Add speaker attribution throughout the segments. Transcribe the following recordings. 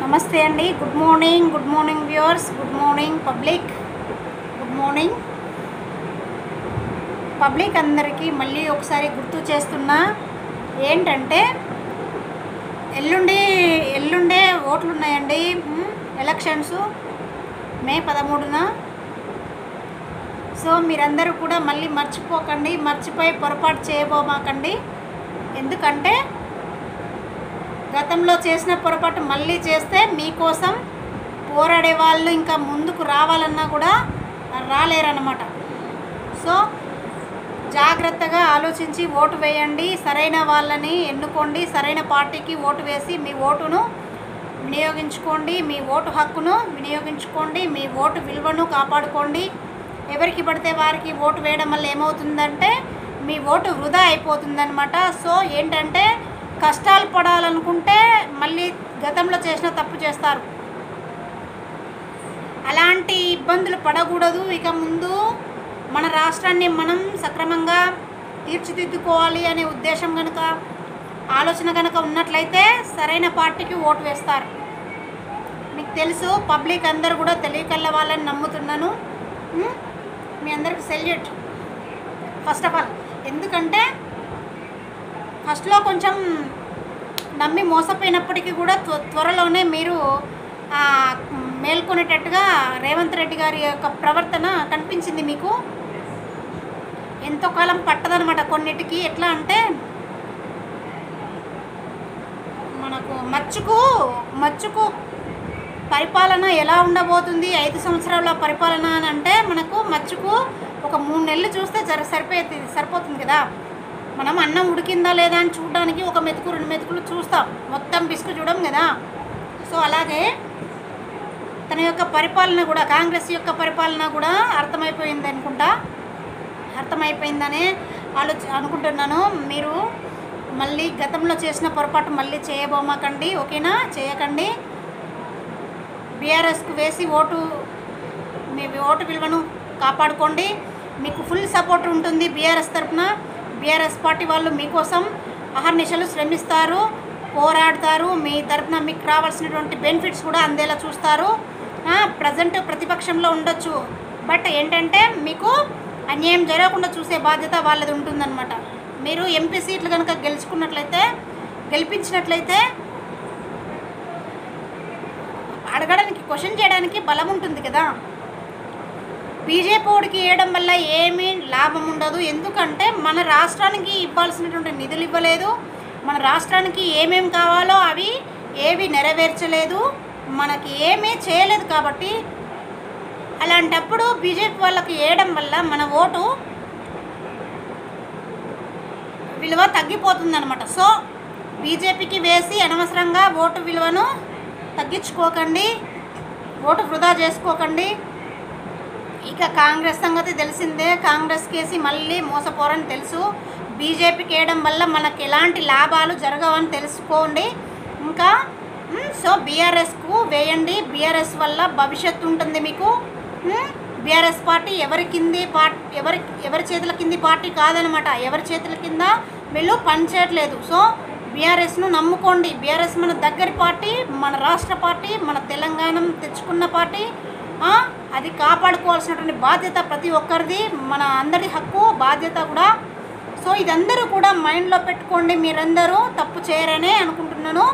Speaker 1: నమస్తే అండి. Good morning viewers, good morning public, good morning public అందరికీ మళ్ళీ ఒకసారి గుర్తు చేస్తున్నా. ఏంటంటే ఎల్లుండే ఓట్లు ఉన్నాయండి. ఎలక్షన్స్ మే 13న. సో మీరందరూ కూడా మళ్ళీ మర్చిపోయి పొరపాటు చేయబోమాకండి. ఎందుకంటే గతంలో చేసిన పొరపాటు మళ్ళీ చేస్తే మీకోసం పోరాడే వాళ్ళు ఇంకా ముందుకు రావాలన్నా కూడా రాలేరన్నమాట. సో జాగ్రత్తగా ఆలోచించి ఓటు వేయండి. సరైన వాళ్ళని ఎన్నుకోండి. సరైన పార్టీకి ఓటు వేసి మీ ఓటును వినియోగించుకోండి. మీ ఓటు హక్కును వినియోగించుకోండి. మీ ఓటు విలువను కాపాడుకోండి. ఎవరికి పడితే వారికి ఓటు వేయడం వల్ల ఏమవుతుందంటే మీ ఓటు వృధా అయిపోతుందన్నమాట. సో ఏంటంటే కష్టాలు పడాలనుకుంటే మళ్ళీ గతంలో చేసిన తప్పు చేస్తారు. అలాంటి ఇబ్బందులు పడకూడదు. ఇక ముందు మన రాష్ట్రాన్ని మనం సక్రమంగా తీర్చిదిద్దుకోవాలి అనే ఉద్దేశం కనుక, ఆలోచన కనుక ఉన్నట్లయితే సరైన పార్టీకి ఓటు వేస్తారు. మీకు తెలుసు, పబ్లిక్ అందరూ కూడా తెలియకల్ల వాళ్ళని నమ్ముతున్నాను. మీ అందరికి సెల్యూట్ ఫస్ట్ ఆఫ్ ఆల్. ఎందుకంటే ఫస్ట్లో కొంచెం నమ్మి మోసపోయినప్పటికీ కూడా త్వరలోనే మీరు మేల్కొనేటట్టుగా రేవంత్ రెడ్డి గారి యొక్క ప్రవర్తన కనిపించింది. మీకు ఎంతో కాలం పట్టదనమాట కొన్నిటికి. ఎట్లా అంటే మనకు మచ్చుకు పరిపాలన ఎలా ఉండబోతుంది 5 సంవత్సరాల పరిపాలన అని అంటే మనకు మచ్చుకు ఒక 3 నెలలు చూస్తే సరిపోతుంది కదా. మనం అన్నం ఉడికిందా లేదా అని చూడడానికి ఒక మెతుకు 2 మెతుకులు చూస్తాం, మొత్తం బిస్కు చూడం కదా. సో అలాగే తన యొక్క పరిపాలన కూడా, కాంగ్రెస్ యొక్క పరిపాలన కూడా అర్థమైపోయిందనే అనుకుంటున్నాను. మీరు మళ్ళీ గతంలో చేసిన పొరపాటు మళ్ళీ చేయబోమాకండి, ఓకేనా? చేయకండి. బీఆర్ఎస్కు వేసి మీ ఓటు విలువను కాపాడుకోండి. మీకు ఫుల్ సపోర్ట్ ఉంటుంది బీఆర్ఎస్ తరఫున. బీఆర్ఎస్ పార్టీ వాళ్ళు మీకోసం అహర్నిశలు శ్రమిస్తారు, పోరాడతారు. మీ తరఫున మీకు రావాల్సినటువంటి బెనిఫిట్స్ కూడా అందేలా చూస్తారు. ప్రజెంట్ ప్రతిపక్షంలో ఉండొచ్చు, బట్ ఏంటంటే మీకు అన్యాయం జరగకుండా చూసే బాధ్యత వాళ్ళది ఉంటుందన్నమాట. మీరు ఎంపీ సీట్లు కనుక గెలిపించినట్లయితే అడగడానికి, క్వశ్చన్ చేయడానికి బలం ఉంటుంది కదా. బీజేపీ ఓడికి వేయడం వల్ల ఏమీ లాభం ఉండదు. ఎందుకంటే మన రాష్ట్రానికి ఇవ్వాల్సినటువంటి నిధులు ఇవ్వలేదు, మన రాష్ట్రానికి ఏమేమి కావాలో అవి ఏవి నెరవేర్చలేదు, మనకి ఏమీ చేయలేదు. కాబట్టి అలాంటప్పుడు బీజేపీ వాళ్ళకి వేయడం వల్ల మన ఓటు విలువ తగ్గిపోతుందన్నమాట. సో బీజేపీకి వేసి అనవసరంగా ఓటు విలువను తగ్గించుకోకండి, ఓటు వృధా చేసుకోకండి. ఇక కాంగ్రెస్ సంగతి తెలిసిందే. కాంగ్రెస్ కేసి మళ్ళీ మోసపోరని తెలుసు. బీజేపీకి వేయడం వల్ల మనకు ఎలాంటి లాభాలు జరగవని తెలుసుకోండి. ఇంకా సో బీఆర్ఎస్కు వేయండి. బీఆర్ఎస్ వల్ల భవిష్యత్తు ఉంటుంది మీకు. బీఆర్ఎస్ పార్టీ ఎవరి చేతుల కింది పార్టీ కాదనమాట. ఎవరి చేతుల కింద వీళ్ళు పనిచేయట్లేదు. సో బీఆర్ఎస్ను నమ్ముకోండి. బీఆర్ఎస్ మన దగ్గర పార్టీ, మన రాష్ట్ర పార్టీ, మన తెలంగాణ తెచ్చుకున్న పార్టీ. అది కాపాడుకోవాల్సినటువంటి బాధ్యత ప్రతి ఒక్కరిది, మన అందరి హక్కు, బాధ్యత కూడా. సో ఇదందరూ కూడా మైండ్లో పెట్టుకోండి. మీరందరూ తప్పు చేయరనే అనుకుంటున్నాను.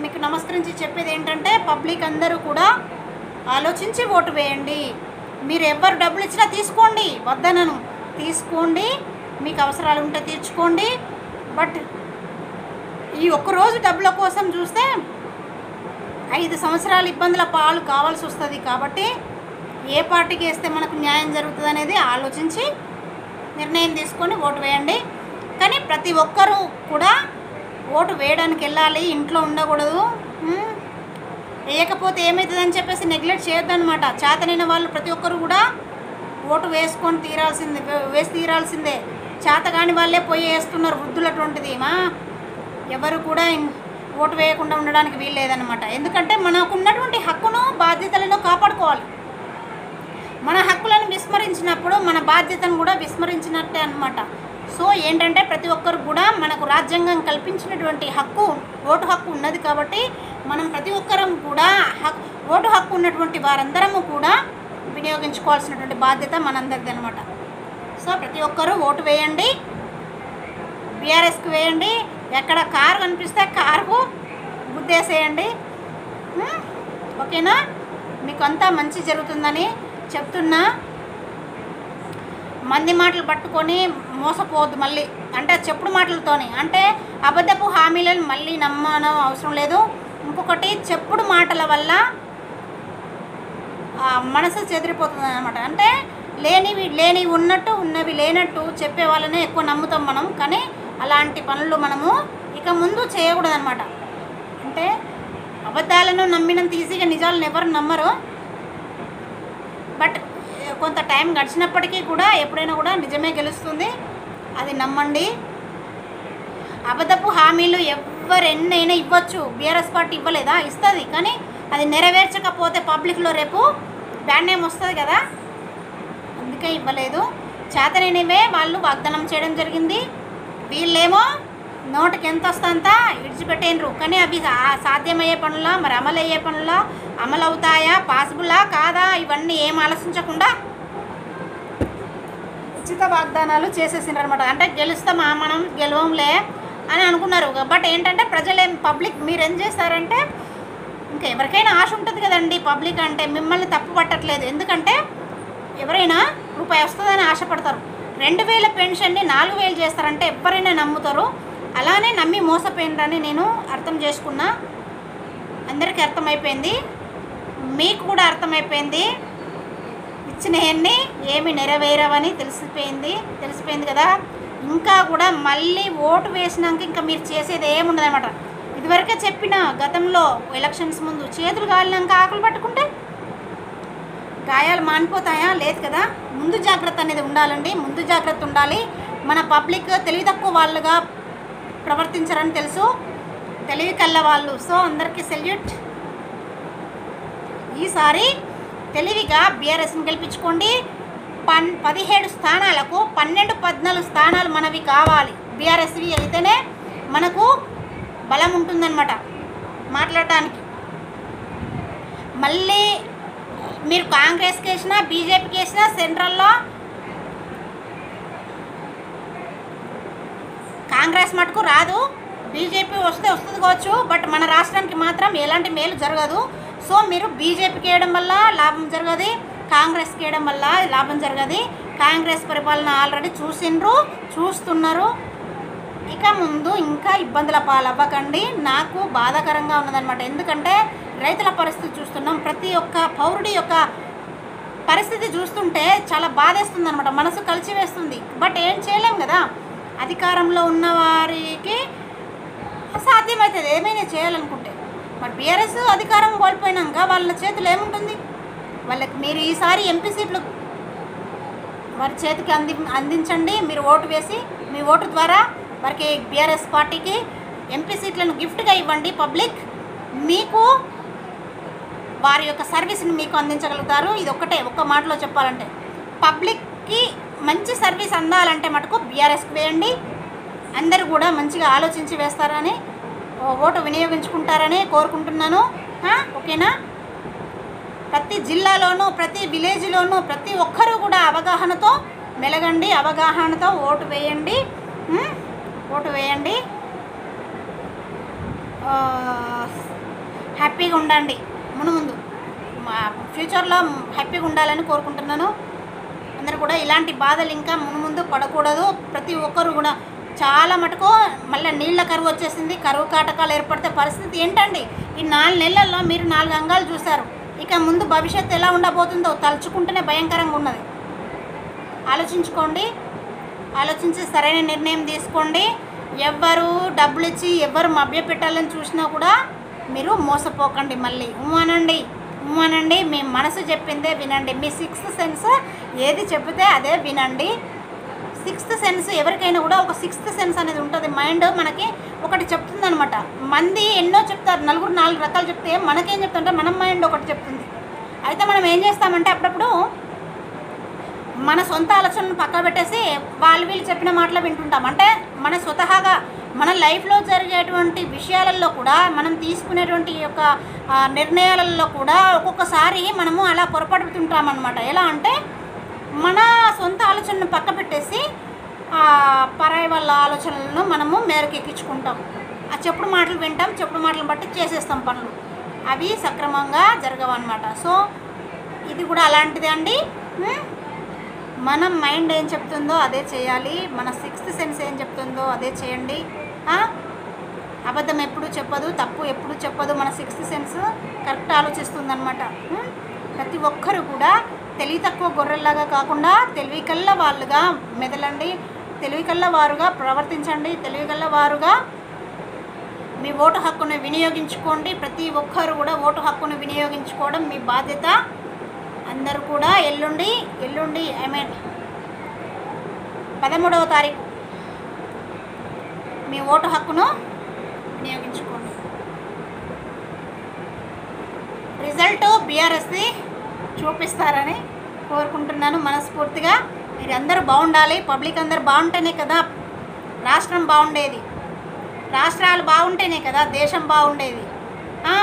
Speaker 1: మీకు నమస్కరించి చెప్పేది ఏంటంటే పబ్లిక్ అందరూ కూడా ఆలోచించి ఓటు వేయండి. మీరు ఎవరు డబ్బులు ఇచ్చినా తీసుకోండి, వద్దనను, తీసుకోండి. మీకు అవసరాలు ఉంటే తీర్చుకోండి. బట్ ఈ ఒక్కరోజు డబ్బుల కోసం చూస్తే 5 సంవత్సరాల ఇబ్బందుల పాలు కావాల్సి వస్తుంది. కాబట్టి ఏ పార్టీకి వేస్తే మనకు న్యాయం జరుగుతుంది అనేది ఆలోచించి నిర్ణయం తీసుకొని ఓటు వేయండి. కానీ ప్రతి ఒక్కరూ కూడా ఓటు వేయడానికి వెళ్ళాలి, ఇంట్లో ఉండకూడదు. వేయకపోతే ఏమవుతుందని చెప్పేసి నెగ్లెక్ట్ చేయొద్దనమాట. చేతనైన వాళ్ళు ప్రతి ఒక్కరు కూడా ఓటు వేసి తీరాల్సిందే. చేతగాని వాళ్ళే పోయి వేస్తున్నారు, వృద్ధులటువంటిది. ఎవరు కూడా ఓటు వేయకుండా ఉండడానికి వీల్లేదన్నమాట. ఎందుకంటే మనకు ఉన్నటువంటి హక్కును, బాధ్యతలను కాపాడుకోవాలి. మన హక్కులను విస్మరించినప్పుడు మన బాధ్యతను కూడా విస్మరించినట్టే అన్నమాట. సో ఏంటంటే ప్రతి ఒక్కరు కూడా మనకు రాజ్యాంగం కల్పించినటువంటి హక్కు, ఓటు హక్కు ఉన్నది. కాబట్టి మనం ప్రతి ఒక్కరం కూడా ఓటు హక్కు ఉన్నటువంటి వారందరము కూడా వినియోగించుకోవాల్సినటువంటి బాధ్యత మనందరిది అనమాట. సో ప్రతి ఒక్కరూ ఓటు వేయండి, బీఆర్ఎస్కి వేయండి. ఎక్కడ కారు కనిపిస్తే కారుకు గుద్దేసేయండి. ఓకేనా? మీకు అంతా మంచి జరుగుతుందని చెప్తున్నా. మంది మాటలు పట్టుకొని మోసపోవద్దు మళ్ళీ, అంటే చెప్పుడు మాటలతోని, అంటే అబద్ధపు హామీలను మళ్ళీ నమ్మడం అవసరం లేదు. ఇంకొకటి, చెప్పుడు మాటల వల్ల మనసు చెదిరిపోతుంది అనమాట. అంటే లేనివి ఉన్నట్టు, ఉన్నవి లేనట్టు చెప్పే వాళ్ళనే ఎక్కువ నమ్ముతాం మనం. కానీ అలాంటి పనులు మనము ఇక ముందు చేయకూడదు అనమాట. అంటే అబద్ధాలను నమ్మినంత ఈజీగా నిజాలను ఎవరు నమ్మరు. బట్ కొంత టైం గడిచినప్పటికీ కూడా ఎప్పుడైనా కూడా నిజమే గెలుస్తుంది, అది నమ్మండి. అబద్ధపు హామీలు ఎవరెన్నైనా ఇవ్వచ్చు, బీఆర్ఎస్ పార్టీ ఇవ్వలేదా? ఇస్తుంది. కానీ అది నెరవేర్చకపోతే పబ్లిక్లో రేపు బ్యాడ్ నేమ్ వస్తుంది కదా, అందుకే ఇవ్వలేదు. చేతనైనవే వాళ్ళు వాగ్దానం చేయడం జరిగింది. వీళ్ళేమో నోటికి ఎంత వస్తుందంతా విడిచిపెట్టేనరు. కానీ అవి సాధ్యమయ్యే పనులా, మరి అమలు అయ్యే పనులా, అమలు అవుతాయా, పాసిబులా కాదా, ఇవన్నీ ఏం ఆలోచించకుండా ఉచిత వాగ్దానాలు చేసేసినారు అనమాట. అంటే గెలుస్తామా, మనం గెలవంలే అని అనుకున్నారు. బట్ ఏంటంటే పబ్లిక్ మీరేం చేస్తారంటే, ఇంకా ఎవరికైనా ఆశ ఉంటుంది కదండి పబ్లిక్ అంటే. మిమ్మల్ని తప్పు పట్టట్లేదు, ఎందుకంటే ఎవరైనా రూపాయి వస్తుందని ఆశపడతారు. 2000 పెన్షన్ని 4000 చేస్తారంటే ఎవరైనా నమ్ముతారు. అలానే నమ్మి మోసపోయినరని నేను అర్థం చేసుకున్నా. అందరికీ అర్థమైపోయింది, మీకు కూడా అర్థమైపోయింది. ఇచ్చినవన్నీ ఏమి నెరవేరవని తెలిసిపోయింది కదా. ఇంకా కూడా మళ్ళీ ఓటు వేసినాక ఇంకా మీరు చేసేది ఏముండదు అనమాట. ఇదివరకే చెప్పిన, గతంలో ఎలక్షన్స్ ముందు చేతులు కాలినాక ఆకులు పట్టుకుంటే గాయాలు మానిపోతాయా? లేదు కదా. ముందు జాగ్రత్త అనేది ఉండాలండి, ముందు జాగ్రత్త ఉండాలి. మన పబ్లిక్ తెలివి తక్కువ వాళ్ళుగా ప్రవర్తించరని తెలుసు, తెలివి కల్ల వాళ్ళు. సో అందరికీ సెల్యూట్. ఈసారి తెలివిగా బీఆర్ఎస్ని గెలిపించుకోండి. 17 స్థానాలకు 12-14 స్థానాలు మనవి కావాలి. బీఆర్ఎస్వి అయితేనే మనకు బలం ఉంటుందన్నమాట మాట్లాడటానికి. మళ్ళీ మీరు కాంగ్రెస్కి వేసినా, బీజేపీకి వేసినా, సెంట్రల్లో కాంగ్రెస్ మటుకు రాదు. బీజేపీ వస్తుంది కావచ్చు, బట్ మన రాష్ట్రానికి మాత్రం ఎలాంటి మేలు జరగదు. సో మీరు బీజేపీకి వేయడం వల్ల లాభం జరగదు, కాంగ్రెస్కి వేయడం వల్ల లాభం జరగదు. కాంగ్రెస్ పరిపాలన ఆల్రెడీ చూస్తున్నారు. ఇక ముందు ఇంకా ఇబ్బందుల పాలవ్వకండి. నాకు బాధాకరంగా ఉన్నదన్నమాట. ఎందుకంటే రైతుల పరిస్థితి చూస్తున్నాం, ప్రతి ఒక్క పౌరుడి యొక్క పరిస్థితి చూస్తుంటే చాలా బాధేస్తుంది అనమాట, మనసు కలిసివేస్తుంది. బట్ ఏం చేయలేం కదా, అధికారంలో ఉన్న వారికి సాధ్యమవుతుంది ఏమైనా చేయాలనుకుంటే. మరి బీఆర్ఎస్ అధికారం కోల్పోయినాక వాళ్ళ చేతులు ఏముంటుంది? వాళ్ళకి మీరు ఈసారి ఎంపీ సీట్లు వారి చేతికి అందించండి. మీరు ఓటు వేసి, మీ ఓటు ద్వారా వారికి బీఆర్ఎస్ పార్టీకి ఎంపీ సీట్లను గిఫ్ట్గా ఇవ్వండి. పబ్లిక్ మీకు వారి యొక్క సర్వీస్ని మీకు అందించగలుగుతారు. ఇది ఒక్క మాటలో చెప్పాలంటే, పబ్లిక్కి మంచి సర్వీస్ అందాలంటే మటుకు బీఆర్ఎస్కి వేయండి. అందరూ కూడా మంచిగా ఆలోచించి వేస్తారని, ఓటు వినియోగించుకుంటారని కోరుకుంటున్నాను. ఓకేనా? ప్రతి జిల్లాలోనూ, ప్రతి విలేజ్లోనూ ప్రతి ఒక్కరూ కూడా అవగాహనతో మెలగండి, అవగాహనతో ఓటు వేయండి. హ్యాపీగా ఉండండి. ముందు మా ఫ్యూచర్లో హ్యాపీగా ఉండాలని కోరుకుంటున్నాను. అందరూ కూడా ఇలాంటి బాధలు ఇంకా ముందు పడకూడదు. ప్రతి ఒక్కరు కూడా చాలా మటుకు మళ్ళీ నీళ్ళ కరువు వచ్చేసింది. కరువు కాటకాలు ఏర్పడితే పరిస్థితి ఏంటండి? ఈ 4 నెలల్లో మీరు 4 అంగాలు చూశారు. ఇక ముందు భవిష్యత్తు ఎలా ఉండబోతుందో తలుచుకుంటేనే భయంకరంగా ఉన్నది. ఆలోచించుకోండి, ఆలోచించి సరైన నిర్ణయం తీసుకోండి. ఎవ్వరు డబ్బులు ఇచ్చి ఎవ్వరు మభ్యపెట్టాలని చూసినా కూడా మీరు మోసపోకండి. మళ్ళీ ఉమ్మానండి, మీ మనసు చెప్పిందే వినండి. మీ 6th సెన్స్ ఏది చెప్తే అదే వినండి. 6th సెన్స్ ఎవరికైనా కూడా ఒక 6th సెన్స్ అనేది ఉంటుంది. మైండ్ మనకి ఒకటి చెప్తుంది అనమాట. మంది ఎన్నో చెప్తారు, నలుగురు 4 రకాలు చెప్తే మనకేం చెప్తుంటే మన మైండ్ ఒకటి చెప్తుంది. అయితే మనం ఏం చేస్తామంటే అప్పుడప్పుడు మన సొంత ఆలోచనలను పక్క పెట్టేసి వీళ్ళు చెప్పిన మాటలు వింటుంటాం. అంటే మన స్వతహాగా మన లైఫ్లో జరిగేటువంటి విషయాలలో కూడా మనం తీసుకునేటువంటి యొక్క నిర్ణయాలలో కూడా ఒక్కొక్కసారి మనము అలా పొరపడుతుంటామన్నమాట. ఎలా అంటే మన సొంత ఆలోచనను పక్క పెట్టేసి పరాయి వాళ్ళ ఆలోచనలను మనము మేరకెక్కించుకుంటాం. ఆ చెప్పుడు మాటలు వింటాం, చెప్పుడు మాటలను బట్టి చేసేస్తాం పనులు, అవి సక్రమంగా జరగవన్నమాట. సో ఇది కూడా అలాంటిదే అండి. మన మైండ్ ఏం చెప్తుందో అదే చేయాలి, మన సిక్స్త్ సెన్స్ ఏం చెప్తుందో అదే చేయండి. అబద్ధం ఎప్పుడు చెప్పదు, తప్పు ఎప్పుడు చెప్పదు, మన సిక్స్త్ సెన్స్ కరెక్ట్ ఆలోచిస్తుందన్నమాట. ప్రతి ఒక్కరు కూడా తెలివి తక్కువ గొర్రెల్లాగా కాకుండా తెలివి కల్ల వాళ్ళుగా మెదలండి, తెలివి కల్ల వారుగా ప్రవర్తించండి, తెలివి కల్ల వారుగా మీ ఓటు హక్కును వినియోగించుకోండి. ప్రతి ఒక్కరు కూడా ఓటు హక్కును వినియోగించుకోవడం మీ బాధ్యత. అందరూ కూడా ఎల్లుండి 13వ తారీఖు మీ ఓటు హక్కును వినియోగించుకోండి. రిజల్ట్ బీఆర్ఎస్ది చూపిస్తారని కోరుకుంటున్నాను మనస్ఫూర్తిగా. మీరు అందరూ బాగుండాలి, పబ్లిక్ అందరూ బాగుంటేనే కదా రాష్ట్రం బాగుండేది, రాష్ట్రాలు బాగుంటేనే కదా దేశం బాగుండేది.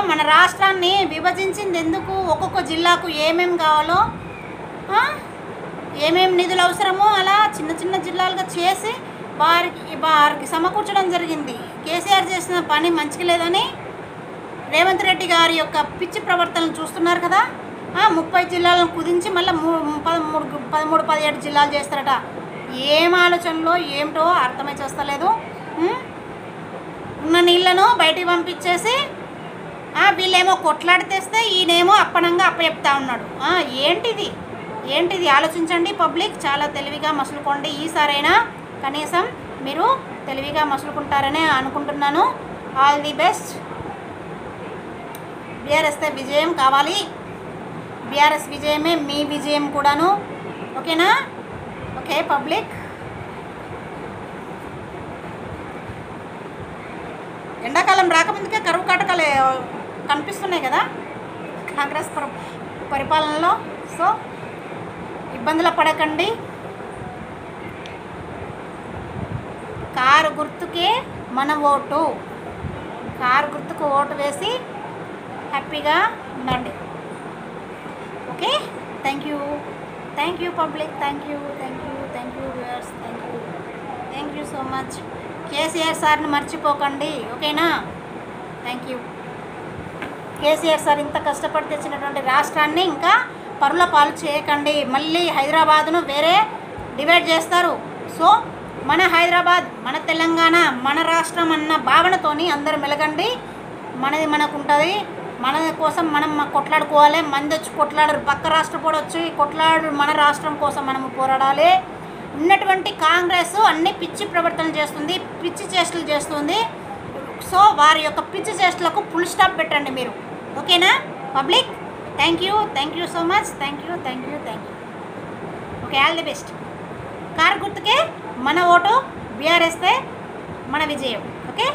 Speaker 1: మన రాష్ట్రాన్ని విభజించింది ఎందుకు? ఒక్కొక్క జిల్లాకు ఏమేమి కావాలో, ఏమేమి నిధులు అవసరమో అలా చిన్న చిన్న జిల్లాలుగా చేసి వారికి సమకూర్చడం జరిగింది. కేసీఆర్ చేసిన పని మంచిగా లేదని రేవంత్ రెడ్డి గారి యొక్క పిచ్చి ప్రవర్తనలు చూస్తున్నారు కదా. 30 జిల్లాలను కుదించి మళ్ళీ 13-17 జిల్లాలు చేస్తారట. ఏం ఆలోచనలో ఏమిటో అర్థమై చేస్తలేదు. ఉన్న నీళ్లను బయటికి పంపించేసి వీళ్ళేమో కొట్లాడి తెస్తే ఈయనేమో అప్పనంగా అప్పచెప్తా ఉన్నాడు. ఏంటిది ఆలోచించండి పబ్లిక్, చాలా తెలివిగా మసులుకోండి. ఈసారైనా కనీసం మీరు తెలివిగా మసులుకుంటారనే అనుకుంటున్నాను. All the best. బీఆర్ఎస్ విజయం కావాలి, బీఆర్ఎస్ విజయమే మీ విజయం కూడాను. ఓకేనా? Okay public. ఎండాకాలం రాకముందుకే కరువు కాటకాలు కనిపిస్తున్నాయి కదా కాంగ్రెస్ పరిపాలనలో. సో ఇబ్బందులు పడకండి. కారు గుర్తుకే మన ఓటు, కారు గుర్తుకు ఓటు వేసి హ్యాపీగా ఉండండి. Okay, thank you public, thank you viewers, thank you so much. KCR సార్ని మర్చిపోకండి. ఓకేనా? Thank you. కేసీఆర్ సార్ ఇంత కష్టపడి తెచ్చినటువంటి రాష్ట్రాన్ని ఇంకా పరుల పాలు చేయకండి. మళ్ళీ హైదరాబాద్ను వేరే డివైడ్ చేస్తారు. సో మన హైదరాబాద్, మన తెలంగాణ, మన రాష్ట్రం అన్న భావనతోని అందరూ మెలగండి. మనది మనకు ఉంటుంది, మన కోసం మనం కొట్లాడుకోవాలి. మంది వచ్చి కొట్లాడరు, పక్క రాష్ట్రం కూడా వచ్చి కొట్లాడు, మన రాష్ట్రం కోసం మనము పోరాడాలి. ఉన్నటువంటి కాంగ్రెస్ అన్ని పిచ్చి ప్రవర్తనలు చేస్తుంది, పిచ్చి చేష్టలు చేస్తుంది. సో వారి యొక్క పిచ్చి చేష్టలకు ఫుల్ స్టాప్ పెట్టండి మీరు. ఓకేనా public? Thank you so much. Thank you. Okay, all the best. Car గుర్తుకే మన ఓటు, బీఆర్ఎస్ మన విజయం. ఓకే.